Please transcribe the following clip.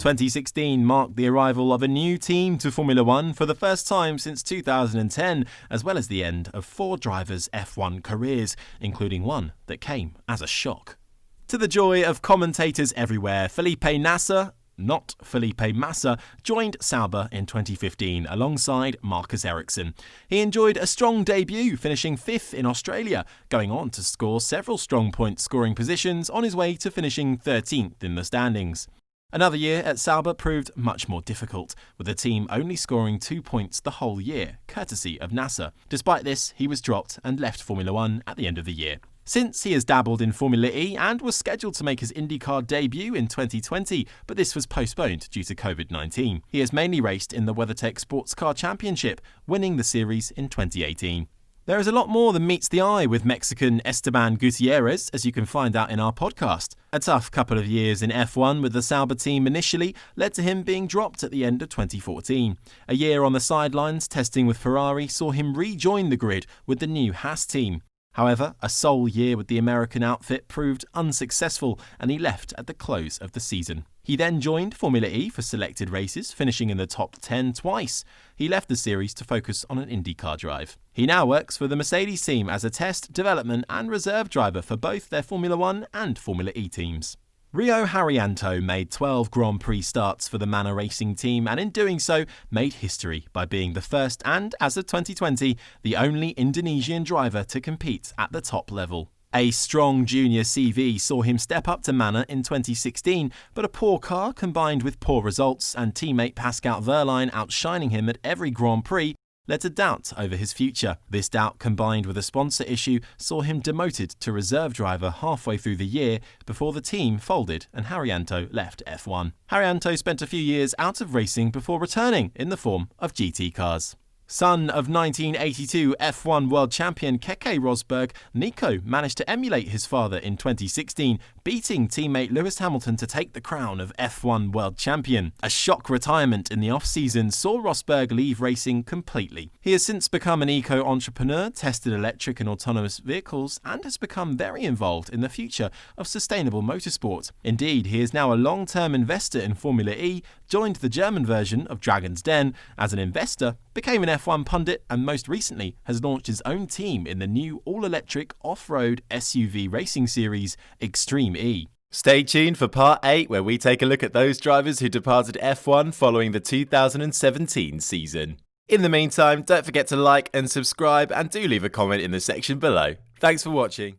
2016 marked the arrival of a new team to Formula One for the first time since 2010, as well as the end of 4 drivers' F1 careers, including one that came as a shock. To the joy of commentators everywhere, Felipe Nasr, not Felipe Massa, joined Sauber in 2015 alongside Marcus Ericsson. He enjoyed a strong debut, finishing 5th in Australia, going on to score several strong point-scoring positions on his way to finishing 13th in the standings. Another year at Sauber proved much more difficult, with the team only scoring 2 points the whole year, courtesy of Nasr. Despite this, he was dropped and left Formula One at the end of the year. Since he has dabbled in Formula E and was scheduled to make his IndyCar debut in 2020, but this was postponed due to COVID-19. He has mainly raced in the WeatherTech Sports Car Championship, winning the series in 2018. There is a lot more than meets the eye with Mexican Esteban Gutierrez, as you can find out in our podcast. A tough couple of years in F1 with the Sauber team initially led to him being dropped at the end of 2014. A year on the sidelines testing with Ferrari saw him rejoin the grid with the new Haas team. However, a sole year with the American outfit proved unsuccessful and he left at the close of the season. He then joined Formula E for selected races, finishing in the top 10 twice. He left the series to focus on an IndyCar drive. He now works for the Mercedes team as a test, development and reserve driver for both their Formula 1 and Formula E teams. Rio Haryanto made 12 Grand Prix starts for the Manor Racing team and in doing so made history by being the first and, as of 2020, the only Indonesian driver to compete at the top level. A strong junior CV saw him step up to Manor in 2016, but a poor car combined with poor results and teammate Pascal Wehrlein outshining him at every Grand Prix led to doubt over his future. This doubt, combined with a sponsor issue, saw him demoted to reserve driver halfway through the year before the team folded and Haryanto left F1. Haryanto spent a few years out of racing before returning in the form of GT cars. Son of 1982 F1 world champion Nico Rosberg, Nico managed to emulate his father in 2016, beating teammate Lewis Hamilton to take the crown of F1 world champion. A shock retirement in the off-season saw Rosberg leave racing completely. He has since become an eco-entrepreneur, tested electric and autonomous vehicles, and has become very involved in the future of sustainable motorsport. Indeed, he is now a long-term investor in Formula E, joined the German version of Dragon's Den as an investor, became an F1 pundit, and most recently has launched his own team in the new all-electric off-road SUV racing series, Extreme E. Stay tuned for part 8, where we take a look at those drivers who departed F1 following the 2017 season. In the meantime, don't forget to like and subscribe and do leave a comment in the section below. Thanks for watching.